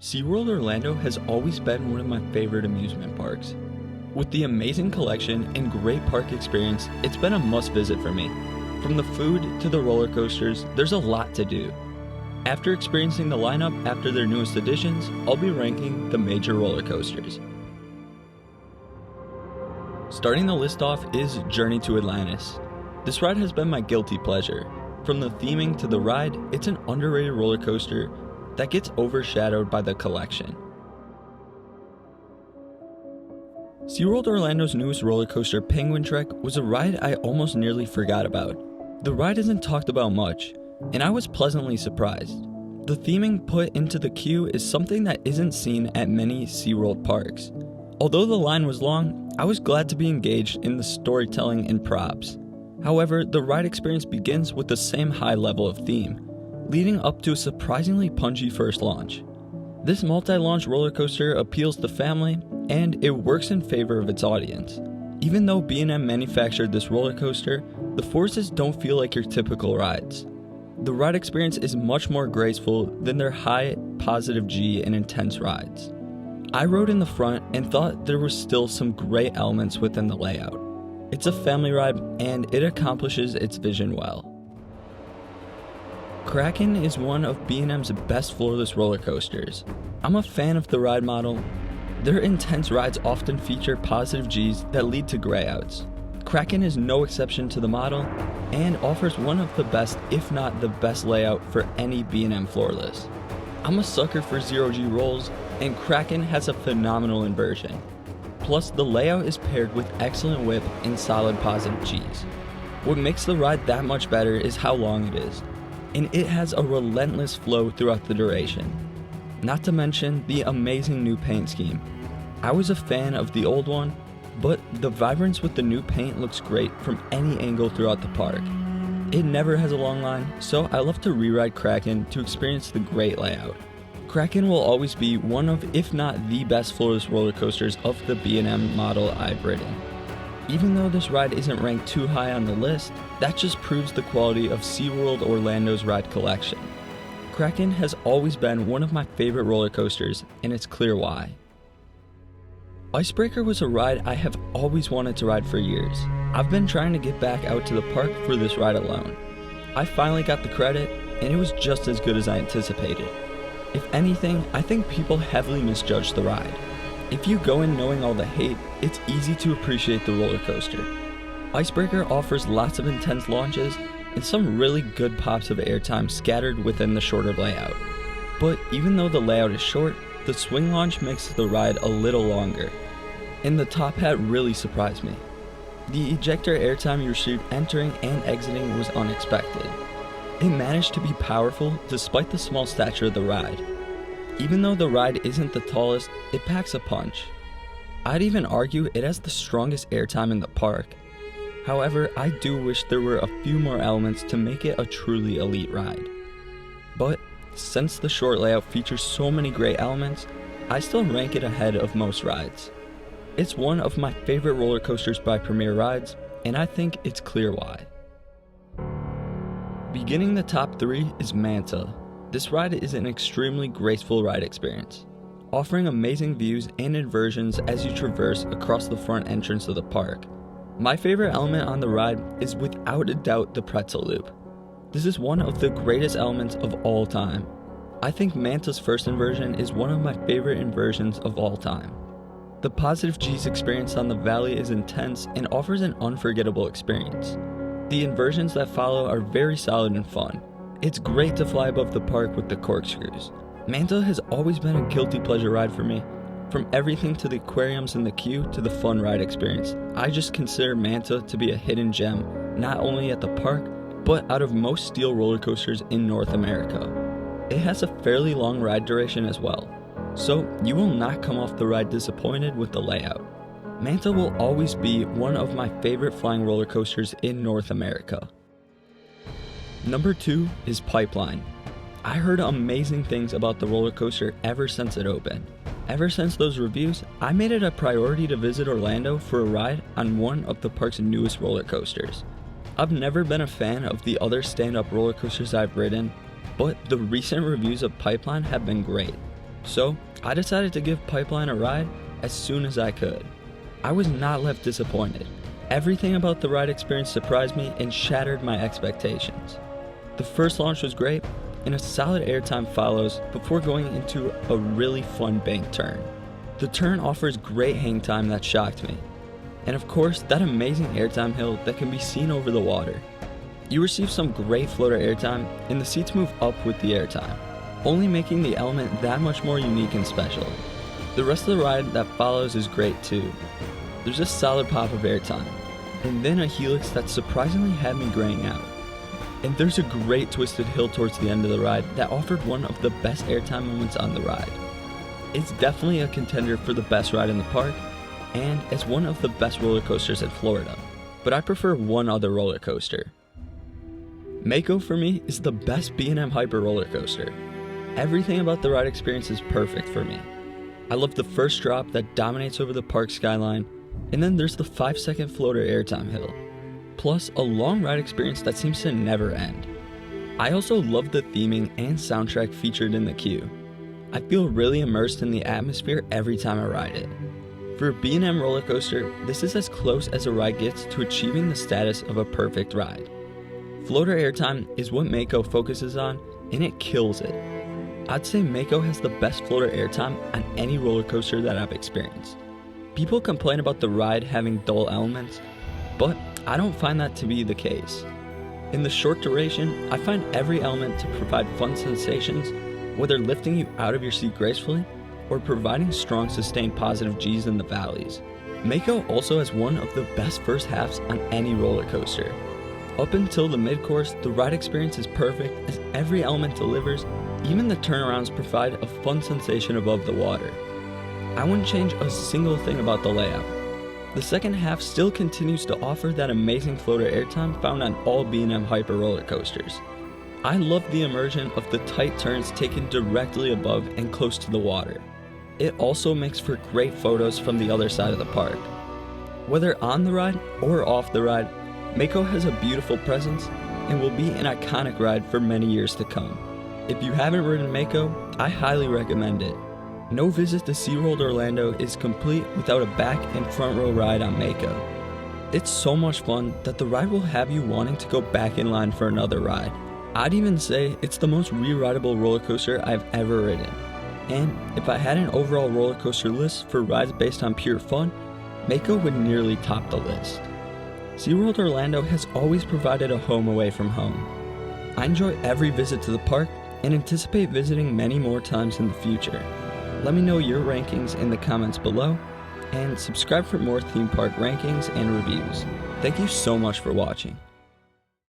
SeaWorld Orlando has always been one of my favorite amusement parks. With the amazing collection and great park experience, it's been a must-visit for me. From the food to the roller coasters, there's a lot to do. After experiencing the lineup after their newest additions, I'll be ranking the major roller coasters. Starting the list off is Journey to Atlantis. This ride has been my guilty pleasure. From the theming to the ride, it's an underrated roller coaster that gets overshadowed by the collection. SeaWorld Orlando's newest roller coaster, Penguin Trek, was a ride I almost nearly forgot about. The ride isn't talked about much, and I was pleasantly surprised. The theming put into the queue is something that isn't seen at many SeaWorld parks. Although the line was long, I was glad to be engaged in the storytelling and props. However, the ride experience begins with the same high level of theme, leading up to a surprisingly punchy first launch. This multi-launch roller coaster appeals to family, and it works in favor of its audience. Even though B&M manufactured this roller coaster, the forces don't feel like your typical rides. The ride experience is much more graceful than their high positive G and intense rides. I rode in the front and thought there were still some great elements within the layout. It's a family ride, and it accomplishes its vision well. Kraken is one of B&M's best floorless roller coasters. I'm a fan of the ride model. Their intense rides often feature positive Gs that lead to grayouts. Kraken is no exception to the model and offers one of the best, if not the best layout for any B&M floorless. I'm a sucker for zero-G rolls, and Kraken has a phenomenal inversion. Plus, the layout is paired with excellent whip and solid positive Gs. What makes the ride that much better is how long it is, and it has a relentless flow throughout the duration. Not to mention the amazing new paint scheme. I was a fan of the old one, but the vibrance with the new paint looks great from any angle throughout the park. It never has a long line, so I love to re-ride Kraken to experience the great layout. Kraken will always be one of, if not the best floorless roller coasters of the B&M model I've ridden. Even though this ride isn't ranked too high on the list, that just proves the quality of SeaWorld Orlando's ride collection. Kraken has always been one of my favorite roller coasters, and it's clear why. Icebreaker was a ride I have always wanted to ride for years. I've been trying to get back out to the park for this ride alone. I finally got the credit, and it was just as good as I anticipated. If anything, I think people heavily misjudged the ride. If you go in knowing all the hate, it's easy to appreciate the roller coaster. Icebreaker offers lots of intense launches and some really good pops of airtime scattered within the shorter layout. But even though the layout is short, the swing launch makes the ride a little longer. And the top hat really surprised me. The ejector airtime you received entering and exiting was unexpected. It managed to be powerful despite the small stature of the ride. Even though the ride isn't the tallest, it packs a punch. I'd even argue it has the strongest airtime in the park. However, I do wish there were a few more elements to make it a truly elite ride. But since the short layout features so many great elements, I still rank it ahead of most rides. It's one of my favorite roller coasters by Premier Rides, and I think it's clear why. Beginning the top 3 is Manta. This ride is an extremely graceful ride experience, offering amazing views and inversions as you traverse across the front entrance of the park. My favorite element on the ride is without a doubt the pretzel loop. This is one of the greatest elements of all time. I think Manta's first inversion is one of my favorite inversions of all time. The positive G's experience on the valley is intense and offers an unforgettable experience. The inversions that follow are very solid and fun. It's great to fly above the park with the corkscrews. Manta has always been a guilty pleasure ride for me. From everything to the aquariums in the queue to the fun ride experience, I just consider Manta to be a hidden gem, not only at the park, but out of most steel roller coasters in North America. It has a fairly long ride duration as well, so you will not come off the ride disappointed with the layout. Manta will always be one of my favorite flying roller coasters in North America. Number 2 is Pipeline. I heard amazing things about the roller coaster ever since it opened. Ever since those reviews, I made it a priority to visit Orlando for a ride on one of the park's newest roller coasters. I've never been a fan of the other stand-up roller coasters I've ridden, but the recent reviews of Pipeline have been great. So I decided to give Pipeline a ride as soon as I could. I was not left disappointed. Everything about the ride experience surprised me and shattered my expectations. The first launch was great, and a solid airtime follows before going into a really fun bank turn. The turn offers great hang time that shocked me. And of course, that amazing airtime hill that can be seen over the water. You receive some great floater airtime, and the seats move up with the airtime, only making the element that much more unique and special. The rest of the ride that follows is great too. There's a solid pop of airtime, and then a helix that surprisingly had me graying out. And there's a great twisted hill towards the end of the ride that offered one of the best airtime moments on the ride. It's definitely a contender for the best ride in the park, and it's one of the best roller coasters in Florida, but I prefer one other roller coaster. Mako for me is the best B&M Hyper roller coaster. Everything about the ride experience is perfect for me. I love the first drop that dominates over the park skyline, and then there's the 5-second floater airtime hill, plus a long ride experience that seems to never end. I also love the theming and soundtrack featured in the queue. I feel really immersed in the atmosphere every time I ride it. For a B&M roller coaster, this is as close as a ride gets to achieving the status of a perfect ride. Floater airtime is what Mako focuses on, and it kills it. I'd say Mako has the best floater airtime on any roller coaster that I've experienced. People complain about the ride having dull elements, but I don't find that to be the case. In the short duration, I find every element to provide fun sensations, whether lifting you out of your seat gracefully or providing strong sustained positive G's in the valleys. Mako also has one of the best first halves on any roller coaster. Up until the mid-course, the ride experience is perfect as every element delivers. Even the turnarounds provide a fun sensation above the water. I wouldn't change a single thing about the layout. The second half still continues to offer that amazing floater airtime found on all B&M Hyper roller coasters. I love the immersion of the tight turns taken directly above and close to the water. It also makes for great photos from the other side of the park. Whether on the ride or off the ride, Mako has a beautiful presence and will be an iconic ride for many years to come. If you haven't ridden Mako, I highly recommend it. No visit to SeaWorld Orlando is complete without a back and front row ride on Mako. It's so much fun that the ride will have you wanting to go back in line for another ride. I'd even say it's the most re-rideable roller coaster I've ever ridden. And if I had an overall roller coaster list for rides based on pure fun, Mako would nearly top the list. SeaWorld Orlando has always provided a home away from home. I enjoy every visit to the park and anticipate visiting many more times in the future. Let me know your rankings in the comments below, and subscribe for more theme park rankings and reviews. Thank you so much for watching.